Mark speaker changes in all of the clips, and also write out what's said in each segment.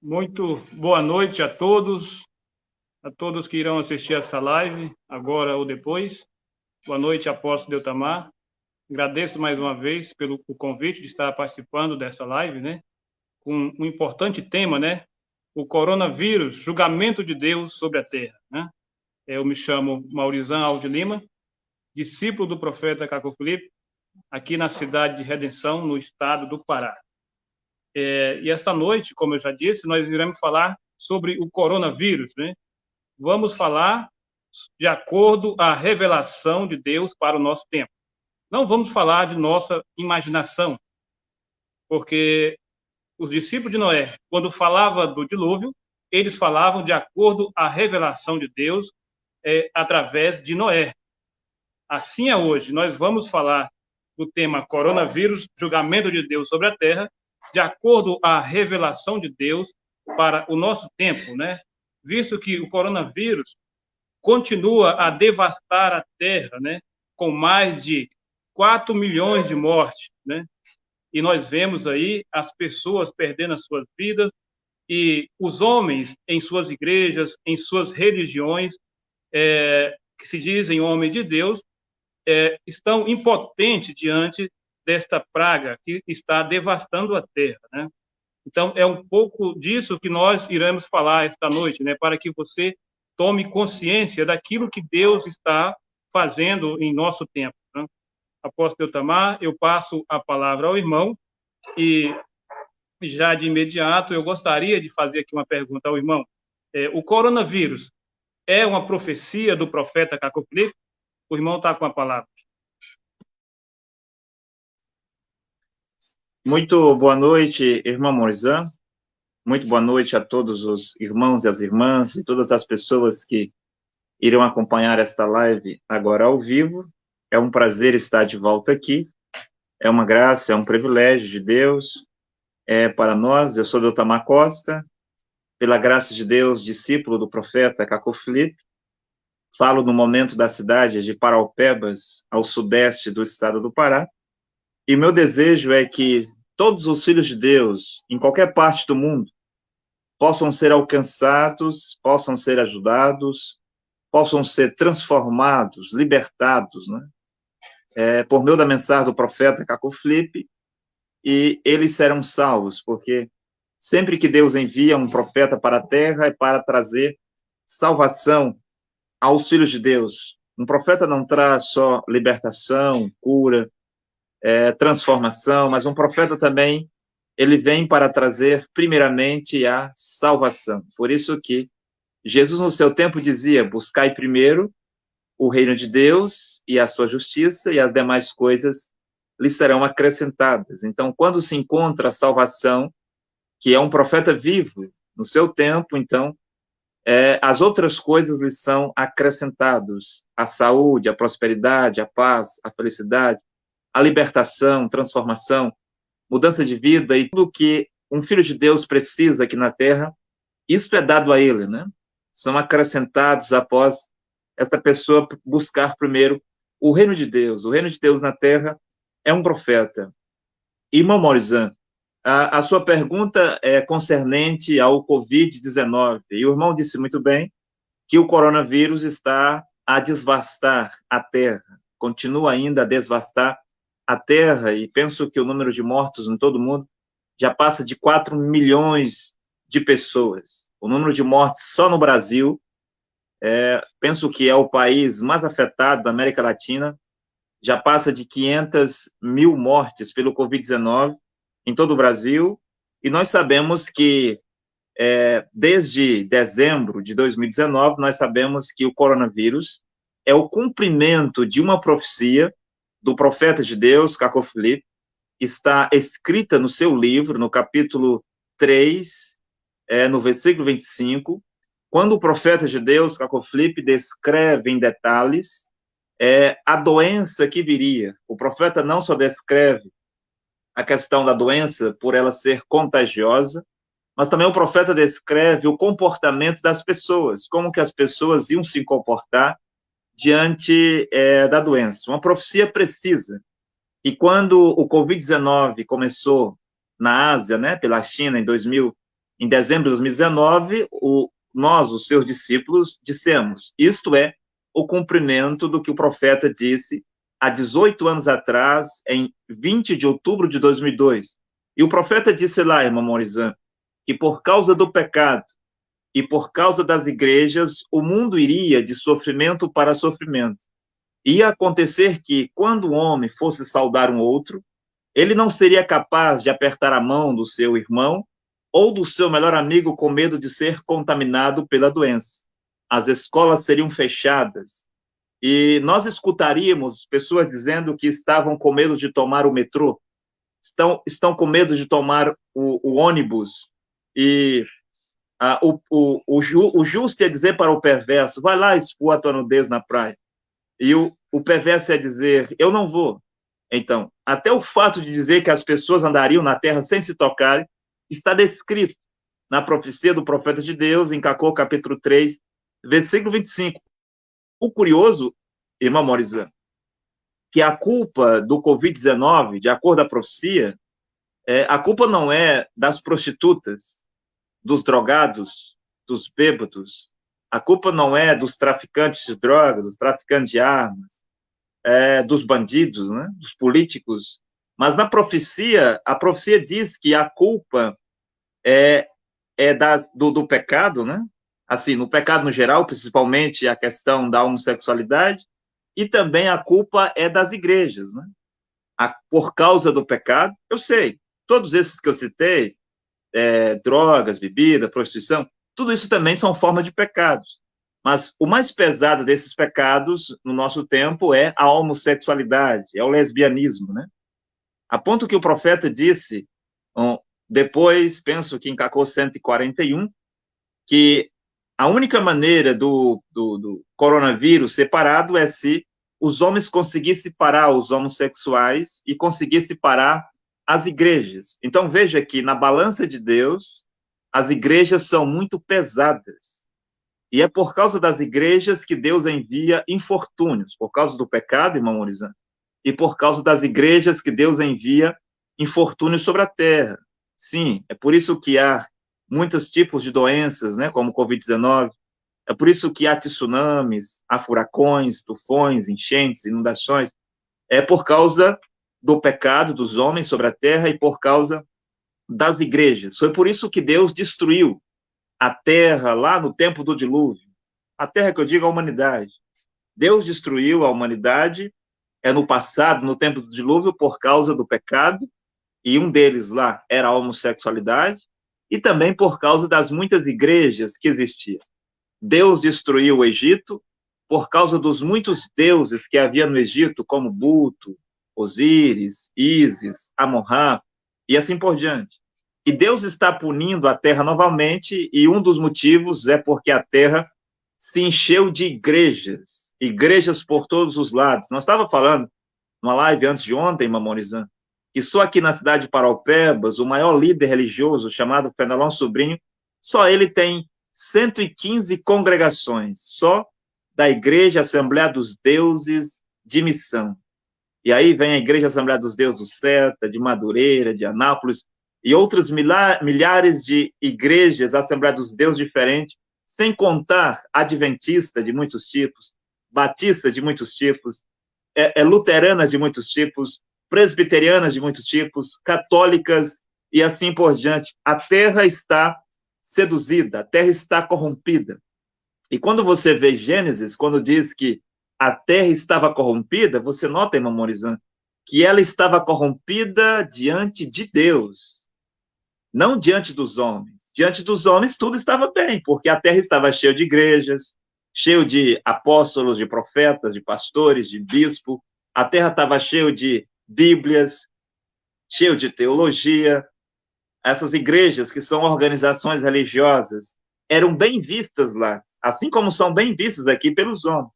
Speaker 1: Muito boa noite a todos que irão assistir essa live, agora ou depois. Boa noite, apóstolo Deltamar. Agradeço mais uma vez pelo convite de estar participando dessa live, né? Com um importante tema, né? O coronavírus, julgamento de Deus sobre a terra, né? Eu me chamo Maurizan Aldi Lima, discípulo do profeta Caco Filipe, aqui na cidade de Redenção, no estado do Pará. E esta noite, como eu já disse, nós iremos falar sobre o coronavírus, né? Vamos falar de acordo à revelação de Deus para o nosso tempo. Não vamos falar de nossa imaginação, porque os discípulos de Noé, quando falava do dilúvio, eles falavam de acordo à revelação de Deus através de Noé. Assim é hoje. Nós vamos falar do tema coronavírus, julgamento de Deus sobre a terra, de acordo à revelação de Deus para o nosso tempo, né? Visto que o coronavírus continua a devastar a terra, né? Com mais de 4 milhões de mortes, né? E nós vemos aí as pessoas perdendo as suas vidas e os homens em suas igrejas, em suas religiões, que se dizem homens de Deus, estão impotentes diante desta praga que está devastando a terra, né? Então, é um pouco disso que nós iremos falar esta noite, né? Para que você tome consciência daquilo que Deus está fazendo em nosso tempo, né? Apóstolo Tamar, eu passo a palavra ao irmão e já de imediato eu gostaria de fazer aqui uma pergunta ao irmão. O coronavírus é uma profecia do profeta Caco Filipe? O irmão está com a palavra.
Speaker 2: Muito boa noite, irmão Morizan. Muito boa noite a todos os irmãos e as irmãs e todas as pessoas que irão acompanhar esta live agora ao vivo. É um prazer estar de volta aqui. É uma graça, é um privilégio de Deus para nós. Eu sou Deltamar Costa, pela graça de Deus, discípulo do profeta Caco Filipe. Falo no momento da cidade de Paraupebas, ao sudeste do estado do Pará. E meu desejo é que todos os filhos de Deus, em qualquer parte do mundo, possam ser alcançados, possam ser ajudados, possam ser transformados, libertados, né? Por meio da mensagem do profeta Caco Filipe, e eles serão salvos, porque sempre que Deus envia um profeta para a terra é para trazer salvação aos filhos de Deus. Um profeta não traz só libertação, cura, transformação, mas um profeta também, ele vem para trazer, primeiramente, a salvação. Por isso que Jesus, no seu tempo, dizia, buscai primeiro o reino de Deus e a sua justiça, e as demais coisas lhe serão acrescentadas. Então, quando se encontra a salvação, que é um profeta vivo no seu tempo, então, as outras coisas lhe são acrescentadas, a saúde, a prosperidade, a paz, a felicidade, a libertação, transformação, mudança de vida e tudo que um filho de Deus precisa aqui na terra, isso é dado a ele, né? São acrescentados após esta pessoa buscar primeiro o reino de Deus. O reino de Deus na terra é um profeta. Irmão Morizan, a sua pergunta é concernente ao Covid-19. E o irmão disse muito bem que o coronavírus está a devastar a terra, continua ainda a devastar a terra, e penso que o número de mortos em todo o mundo já passa de 4 milhões de pessoas. O número de mortes só no Brasil, penso que é o país mais afetado da América Latina, já passa de 500 mil mortes pelo Covid-19 em todo o Brasil, e nós sabemos que desde dezembro de 2019, nós sabemos que o coronavírus é o cumprimento de uma profecia do profeta de Deus, Caco Filipe, está escrita no seu livro, no capítulo 3, no versículo 25, quando o profeta de Deus, Caco Filipe, descreve em detalhes a doença que viria. O profeta não só descreve a questão da doença por ela ser contagiosa, mas também o profeta descreve o comportamento das pessoas, como que as pessoas iam se comportar diante da doença. Uma profecia precisa. E quando o Covid-19 começou na Ásia, né, pela China, em 2019, em dezembro de 2019, nós, os seus discípulos, dissemos, isto é o cumprimento do que o profeta disse há 18 anos atrás, em 20 de outubro de 2002. E o profeta disse lá, irmã Morizan, que por causa do pecado e por causa das igrejas, o mundo iria de sofrimento para sofrimento. Ia acontecer que, quando o homem fosse saudar um outro, ele não seria capaz de apertar a mão do seu irmão ou do seu melhor amigo com medo de ser contaminado pela doença. As escolas seriam fechadas e nós escutaríamos pessoas dizendo que estavam com medo de tomar o metrô, estão com medo de tomar o ônibus, e o justo ia dizer para o perverso, vai lá expor a tua nudez na praia, e o perverso ia dizer, eu não vou. Então, até o fato de dizer que as pessoas andariam na terra sem se tocarem, está descrito na profecia do profeta de Deus, em Cacô, capítulo 3, versículo 25. O curioso, irmã Morizan, que a culpa do Covid-19, de acordo com a profecia, a culpa não é das prostitutas, dos drogados, dos bêbados, a culpa não é dos traficantes de drogas, dos traficantes de armas, dos bandidos, né, dos políticos, mas na profecia, a profecia diz que a culpa do pecado, né, assim, no pecado no geral, principalmente a questão da homossexualidade, e também a culpa é das igrejas, né, por causa do pecado, eu sei, todos esses que eu citei, drogas, bebida, prostituição, tudo isso também são formas de pecados. Mas o mais pesado desses pecados, no nosso tempo, é a homossexualidade, é o lesbianismo, né? A ponto que o profeta disse, depois, penso que em Cacô 141, que a única maneira do coronavírus ser parado é se os homens conseguissem parar os homossexuais e conseguissem parar as igrejas. Então, veja que na balança de Deus, as igrejas são muito pesadas. E é por causa das igrejas que Deus envia infortúnios, por causa do pecado, irmão Morizan, e por causa das igrejas que Deus envia infortúnios sobre a terra. Sim, é por isso que há muitos tipos de doenças, né, como o Covid-19, é por isso que há tsunamis, há furacões, tufões, enchentes, inundações, é por causa do pecado dos homens sobre a terra e por causa das igrejas. Foi por isso que Deus destruiu a terra lá no tempo do dilúvio. A terra que eu digo a humanidade. Deus destruiu a humanidade no passado, no tempo do dilúvio, por causa do pecado, e um deles lá era a homossexualidade, e também por causa das muitas igrejas que existiam. Deus destruiu o Egito por causa dos muitos deuses que havia no Egito, como Buto, Osíris, Ísis, Amon-Ra, e assim por diante. E Deus está punindo a terra novamente, e um dos motivos é porque a terra se encheu de igrejas, igrejas por todos os lados. Nós estávamos falando, numa live antes de ontem, Mamorizan, que só aqui na cidade de Paraupebas, o maior líder religioso, chamado Fenelon Sobrinho, só ele tem 115 congregações, só da Igreja Assembleia dos Deuses de Missão. E aí vem a Igreja Assembleia dos Deuses do Serta, de Madureira, de Anápolis, e outros milhares de igrejas Assembleia dos Deuses diferentes, sem contar adventista de muitos tipos, batista de muitos tipos, luteranas de muitos tipos, presbiterianas de muitos tipos, católicas e assim por diante. A terra está seduzida, a terra está corrompida. E quando você vê Gênesis, quando diz que a terra estava corrompida, você nota, irmão Morizan, que ela estava corrompida diante de Deus, não diante dos homens. Diante dos homens tudo estava bem, porque a terra estava cheia de igrejas, cheia de apóstolos, de profetas, de pastores, de bispo, a terra estava cheia de Bíblias, cheia de teologia. Essas igrejas, que são organizações religiosas, eram bem vistas lá, assim como são bem vistas aqui pelos homens.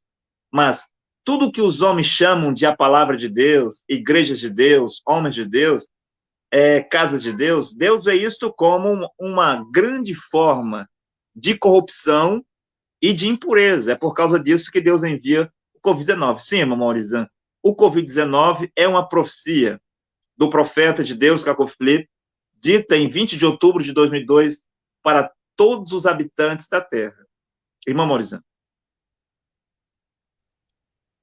Speaker 2: Mas tudo que os homens chamam de a palavra de Deus, igrejas de Deus, homens de Deus, casas de Deus, Deus vê isto como uma grande forma de corrupção e de impureza. É por causa disso que Deus envia o Covid-19. Sim, irmão Maurizan, o Covid-19 é uma profecia do profeta de Deus, Cacô Filipe, dita em 20 de outubro de 2002, para todos os habitantes da terra. Irmão Morizan.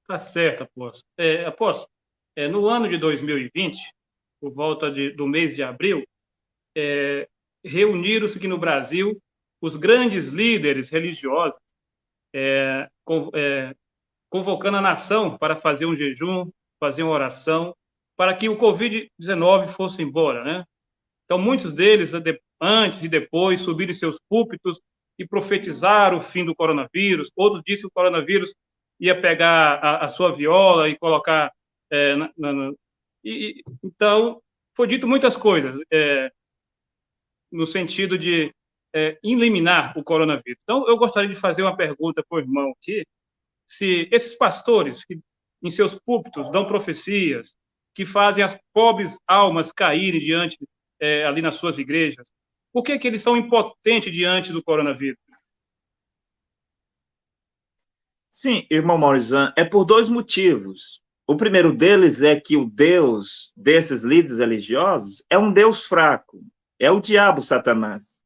Speaker 1: Tá certo, apóstolo. Apóstolo, no ano de 2020, por volta do mês de abril, reuniram-se aqui no Brasil os grandes líderes religiosos, convocando a nação para fazer um jejum, fazer uma oração, para que o Covid-19 fosse embora, né? Então, muitos deles, antes e depois, subiram em seus púlpitos e profetizaram o fim do coronavírus. Outros disseram que o coronavírus ia pegar a sua viola e colocar... Então, foi dito muitas coisas, no sentido de eliminar o coronavírus. Então, eu gostaria de fazer uma pergunta para o irmão aqui, se esses pastores que em seus púlpitos dão profecias, que fazem as pobres almas caírem diante, ali nas suas igrejas, por que eles são impotentes diante do coronavírus?
Speaker 2: Sim, irmão Morizan, é por dois motivos. O primeiro deles é que o Deus desses líderes religiosos é um Deus fraco, é o diabo, Satanás.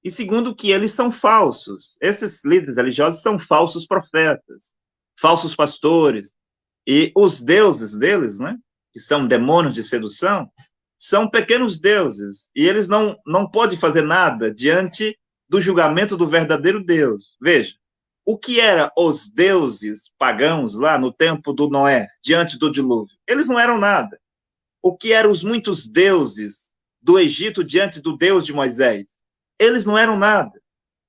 Speaker 2: E segundo, que eles são falsos. Esses líderes religiosos são falsos profetas, falsos pastores. E os deuses deles, né, que são demônios de sedução, são pequenos deuses. E eles não podem fazer nada diante do julgamento do verdadeiro Deus. Veja, o que eram os deuses pagãos lá no tempo do Noé, diante do dilúvio? Eles não eram nada. O que eram os muitos deuses do Egito diante do Deus de Moisés? Eles não eram nada.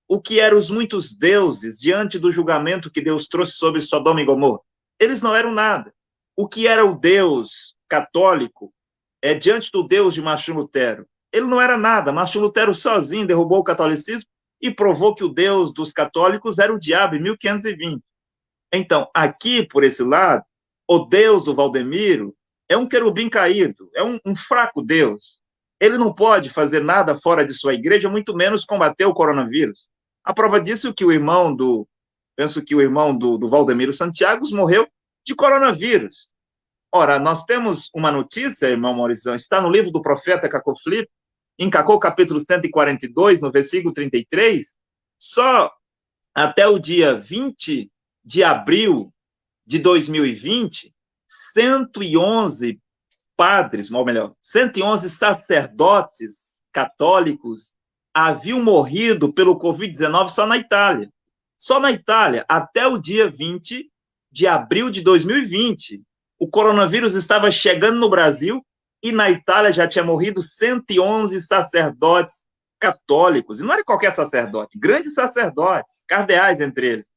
Speaker 2: O que eram os muitos deuses diante do julgamento que Deus trouxe sobre Sodoma e Gomorra? Eles não eram nada. O que era o Deus católico diante do Deus de Martinho Lutero? Ele não era nada. Martinho Lutero sozinho derrubou o catolicismo e provou que o Deus dos católicos era o diabo em 1520. Então, aqui, por esse lado, o Deus do Valdemiro é um querubim caído, é um fraco Deus. Ele não pode fazer nada fora de sua igreja, muito menos combater o coronavírus. A prova disso é que o irmão do Valdemiro Santiago morreu de coronavírus. Ora, nós temos uma notícia, irmão Morizão, está no livro do profeta Cacó Filipe, em Cacó capítulo 142, no versículo 33, só até o dia 20 de abril de 2020, 111 padres, ou melhor, 111 sacerdotes católicos haviam morrido pelo Covid-19 só na Itália. Só na Itália, até o dia 20 de abril de 2020, o coronavírus estava chegando no Brasil e na Itália já tinha morrido 111 sacerdotes católicos. E não era qualquer sacerdote, grandes sacerdotes, cardeais entre eles.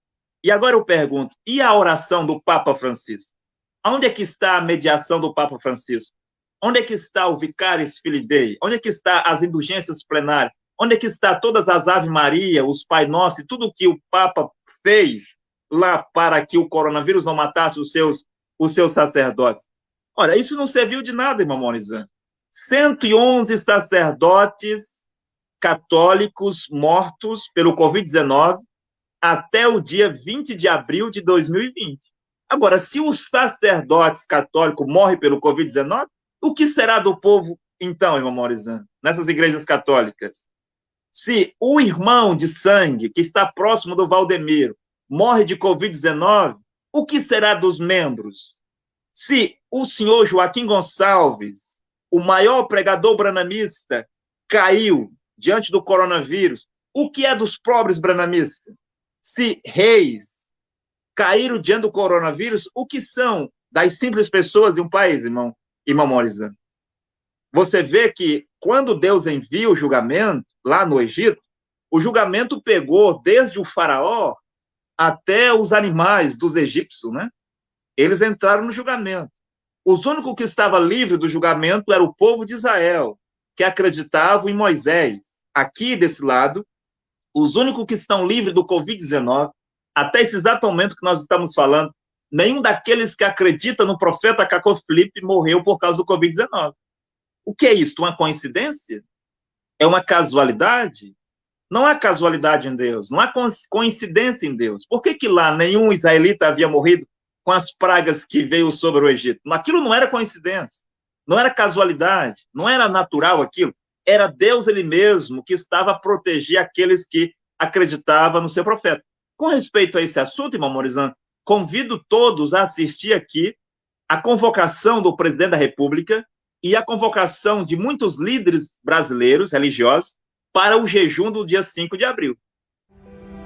Speaker 2: E agora eu pergunto, e a oração do Papa Francisco? Onde é que está a mediação do Papa Francisco? Onde é que está o Vicarius Filii Dei? Onde é que está as indulgências plenárias? Onde é que está todas as Ave Maria, os Pai Nosso e tudo que o Papa fez lá para que o coronavírus não matasse os seus sacerdotes? Ora, isso não serviu de nada, irmão Morizan. 111 sacerdotes católicos mortos pelo Covid-19 até o dia 20 de abril de 2020. Agora, se os sacerdotes católicos morrem pelo Covid-19, o que será do povo, então, irmão Morizan, nessas igrejas católicas? Se o irmão de sangue, que está próximo do Valdemiro, morre de Covid-19, o que será dos membros? Se o senhor Joaquim Gonçalves, o maior pregador branamista, caiu diante do coronavírus, o que é dos pobres branamistas? Se reis caíram diante do coronavírus, o que são das simples pessoas de um país, irmão Morizan? Você vê que quando Deus envia o julgamento lá no Egito, o julgamento pegou desde o faraó até os animais dos egípcios, né? Eles entraram no julgamento. Os únicos que estavam livres do julgamento era o povo de Israel, que acreditavam em Moisés. Aqui, desse lado, os únicos que estão livres do Covid-19, até esse exato momento que nós estamos falando, nenhum daqueles que acreditam no profeta Cacó Filipe morreu por causa do Covid-19. O que é isso? Uma coincidência? É uma casualidade? Não há casualidade em Deus, não há coincidência em Deus. Por que lá nenhum israelita havia morrido com as pragas que veio sobre o Egito? Aquilo não era coincidência, não era casualidade, não era natural aquilo. era Deus ele mesmo que estava a proteger aqueles que acreditavam no seu profeta. Com respeito a esse assunto, irmão Morizan, convido todos a assistir aqui a convocação do presidente da República e a convocação de muitos líderes brasileiros, religiosos, para o jejum do dia 5 de abril.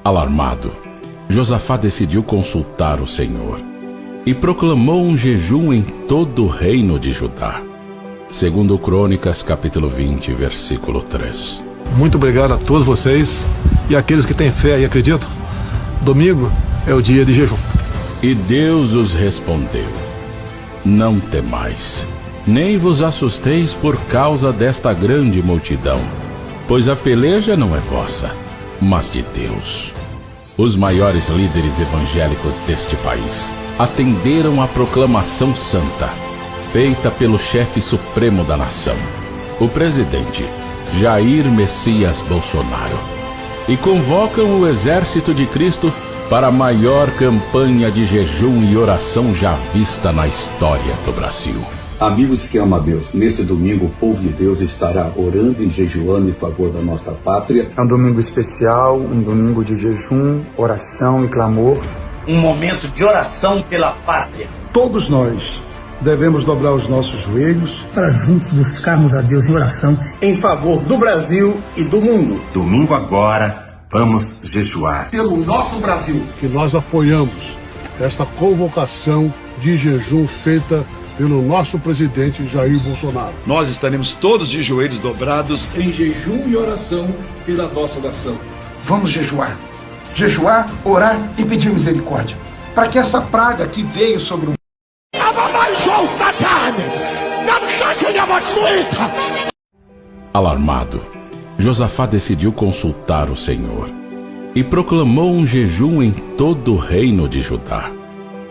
Speaker 3: Alarmado, Josafá decidiu consultar o Senhor e proclamou um jejum em todo o reino de Judá. Segundo Crônicas, capítulo 20, versículo 3.
Speaker 4: Muito obrigado a todos vocês e aqueles que têm fé e acreditam. Domingo é o dia de jejum.
Speaker 3: E Deus os respondeu: não temais, nem vos assusteis por causa desta grande multidão, pois a peleja não é vossa, mas de Deus. Os maiores líderes evangélicos deste país atenderam à proclamação santa, feita pelo chefe supremo da nação, o presidente Jair Messias Bolsonaro, e convocam o exército de Cristo para a maior campanha de jejum e oração já vista na história do Brasil.
Speaker 5: Amigos que amam a Deus, nesse domingo o povo de Deus estará orando e jejuando em favor da nossa pátria.
Speaker 6: É um domingo especial, um domingo de jejum, oração e clamor.
Speaker 7: Um momento de oração pela pátria.
Speaker 8: Todos nós devemos dobrar os nossos joelhos
Speaker 9: para juntos buscarmos a Deus em oração
Speaker 7: em favor do Brasil e do mundo.
Speaker 10: Domingo agora, vamos jejuar
Speaker 8: pelo nosso Brasil.
Speaker 11: Que nós apoiamos esta convocação de jejum feita pelo nosso presidente Jair Bolsonaro.
Speaker 12: Nós estaremos todos de joelhos dobrados
Speaker 8: em jejum e oração pela nossa nação.
Speaker 13: Vamos jejuar. Jejuar, orar e pedir misericórdia, para que essa praga que veio sobre o
Speaker 3: Alarmado, Josafá decidiu consultar o Senhor e proclamou um jejum em todo o reino de Judá.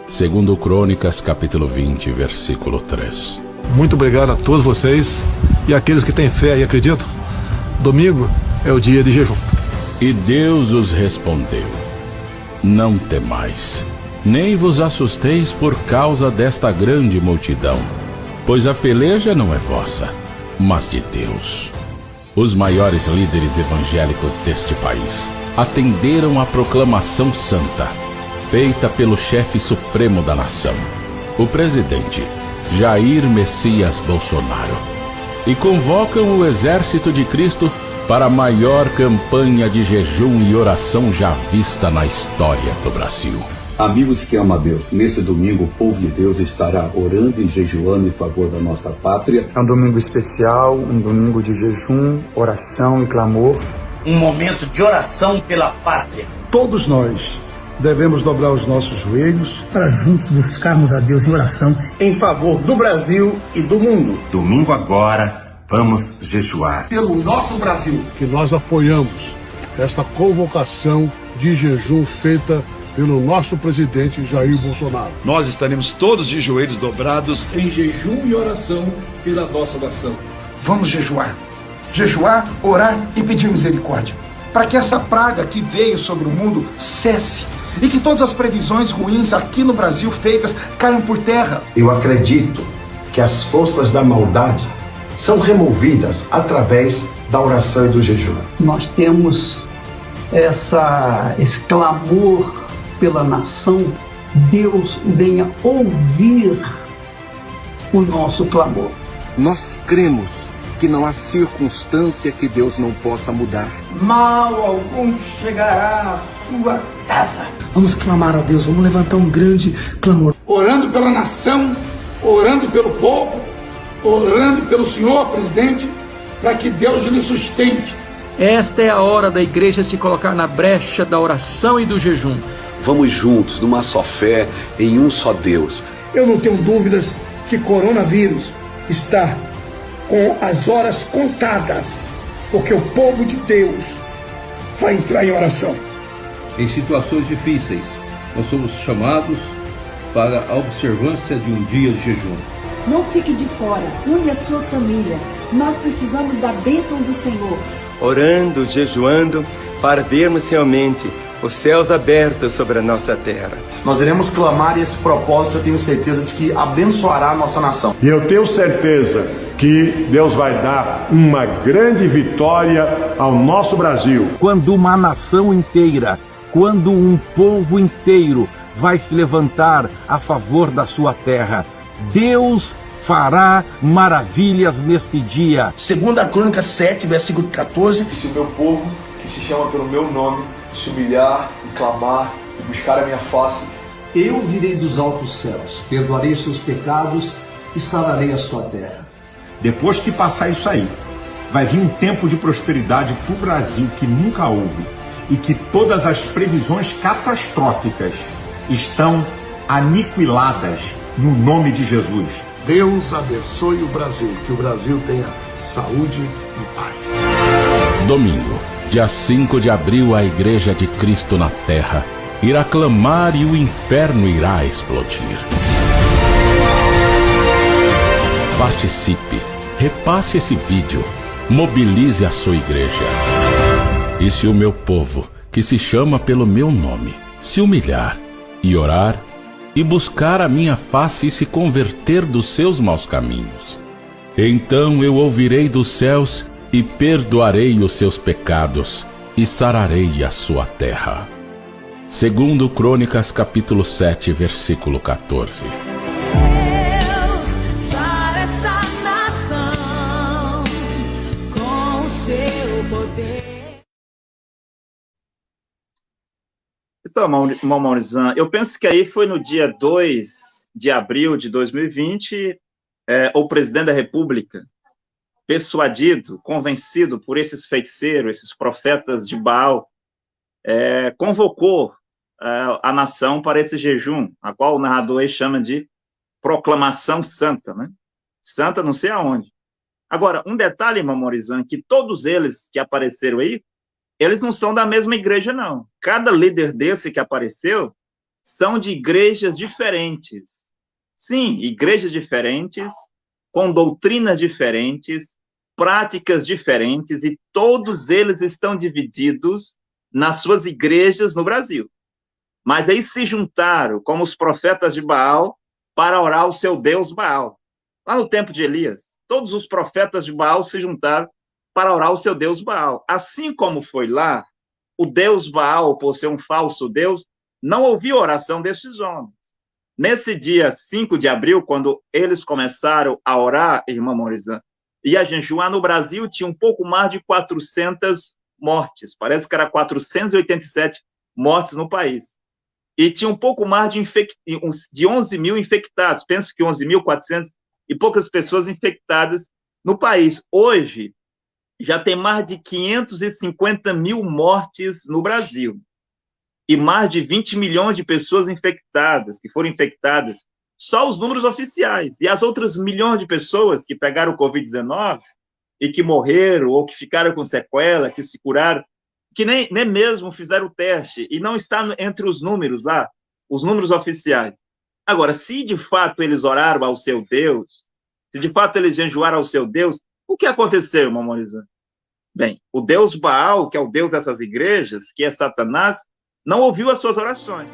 Speaker 3: Segundo Crônicas, capítulo 20, versículo 3.
Speaker 4: Muito obrigado a todos vocês e aqueles que têm fé e acreditam. Domingo é o dia de jejum.
Speaker 3: E Deus os respondeu: não temais, nem vos assusteis por causa desta grande multidão, pois a peleja não é vossa, mas de Deus. Os maiores líderes evangélicos deste país atenderam à proclamação santa, feita pelo chefe supremo da nação, o presidente Jair Messias Bolsonaro, e convocam o exército de Cristo para a maior campanha de jejum e oração já vista na história do Brasil.
Speaker 5: Amigos que amam a Deus, nesse domingo o povo de Deus estará orando e jejuando em favor da nossa pátria.
Speaker 6: É um domingo especial, um domingo de jejum, oração e clamor.
Speaker 7: Um momento de oração pela pátria.
Speaker 8: Todos nós devemos dobrar os nossos joelhos
Speaker 9: para juntos buscarmos a Deus em oração
Speaker 7: em favor do Brasil e do mundo.
Speaker 10: Domingo agora, vamos jejuar
Speaker 8: pelo nosso Brasil.
Speaker 11: Que nós apoiamos esta convocação de jejum feita pelo nosso presidente Jair Bolsonaro.
Speaker 12: Nós estaremos todos de joelhos dobrados
Speaker 8: em jejum e oração pela nossa nação.
Speaker 13: Vamos jejuar. Jejuar, orar e pedir misericórdia, para que essa praga que veio sobre o mundo cesse e que todas as previsões ruins aqui no Brasil feitas caiam por terra.
Speaker 14: Eu acredito que as forças da maldade são removidas através da oração e do jejum.
Speaker 15: Nós temos esse clamor pela nação. Deus venha ouvir o nosso clamor.
Speaker 16: Nós cremos que não há circunstância que Deus não possa mudar.
Speaker 17: Mal algum chegará à sua casa.
Speaker 9: Vamos clamar a Deus, vamos levantar um grande clamor.
Speaker 8: Orando pela nação, orando pelo povo, orando pelo senhor presidente, para que Deus lhe sustente.
Speaker 18: Esta é a hora da igreja se colocar na brecha da oração e do jejum.
Speaker 19: Vamos juntos, numa só fé, em um só Deus.
Speaker 8: Eu não tenho dúvidas que coronavírus está com as horas contadas, porque o povo de Deus vai entrar em oração.
Speaker 20: Em situações difíceis, nós somos chamados para a observância de um dia de jejum.
Speaker 21: Não fique de fora, une a sua família. Nós precisamos da bênção do Senhor.
Speaker 22: Orando, jejuando, para vermos realmente os céus abertos sobre a nossa terra.
Speaker 23: Nós iremos clamar e esse propósito eu tenho certeza de que abençoará a nossa nação.
Speaker 24: E eu tenho certeza
Speaker 1: que Deus vai dar uma grande vitória ao nosso Brasil.
Speaker 2: Quando uma nação inteira, quando um povo inteiro vai se levantar a favor da sua terra, Deus fará maravilhas neste dia.
Speaker 8: Segunda Crônica 7, versículo 14.
Speaker 23: Se o meu povo, que se chama pelo meu nome, se humilhar e clamar e buscar a minha face,
Speaker 24: eu virei dos altos céus, perdoarei seus pecados e sararei a sua terra.
Speaker 25: Depois que passar isso aí, vai vir um tempo de prosperidade para o Brasil que nunca houve e que todas as previsões catastróficas estão aniquiladas no nome de Jesus.
Speaker 11: Deus abençoe o Brasil, que o Brasil tenha saúde e paz.
Speaker 3: Domingo, dia 5 de abril, a Igreja de Cristo na Terra irá clamar e o inferno irá explodir. Participe, repasse esse vídeo, mobilize a sua igreja. E se o meu povo, que se chama pelo meu nome, se humilhar e orar e buscar a minha face e se converter dos seus maus caminhos, então eu ouvirei dos céus e perdoarei os seus pecados e sararei a sua terra. Segundo Crônicas, capítulo 7, versículo 14.
Speaker 26: Então, irmão Maurizan, eu penso que aí foi no dia 2 de abril de 2020, o presidente da República, persuadido, convencido por esses feiticeiros, esses profetas de Baal, convocou a nação para esse jejum, a qual o narrador aí chama de proclamação santa, né? Santa não sei aonde. Agora, um detalhe, irmão Maurizan, que todos eles que apareceram aí, eles não são da mesma igreja, não. Cada líder desse que apareceu são de igrejas diferentes. Sim, igrejas diferentes, com doutrinas diferentes, práticas diferentes, e todos eles estão divididos nas suas igrejas no Brasil. Mas aí se juntaram, como os profetas de Baal, para orar ao seu Deus Baal. Lá no tempo de Elias, todos os profetas de Baal se juntaram para orar ao seu Deus Baal. Assim como foi lá, o Deus Baal, por ser um falso Deus, não ouviu a oração desses homens. Nesse dia 5 de abril, quando eles começaram a orar, irmã Maurizan, e a jejuar, no Brasil tinha um pouco mais de 400 mortes, parece que era 487 mortes no país. E tinha um pouco mais de 11 mil infectados, penso que 11.400 e poucas pessoas infectadas no país. Hoje, já tem mais de 550 mil mortes no Brasil. E mais de 20 milhões de pessoas infectadas, que foram infectadas. Só os números oficiais. E as outras milhões de pessoas que pegaram o Covid-19 e que morreram, ou que ficaram com sequela, que se curaram, que nem mesmo fizeram o teste, e não está entre os números lá, os números oficiais. Agora, se de fato eles oraram ao seu Deus, se de fato eles jejuaram ao seu Deus, o que aconteceu, irmão Maurizan? Bem, o Deus Baal, que é o Deus dessas igrejas, que é Satanás, não ouviu as suas orações.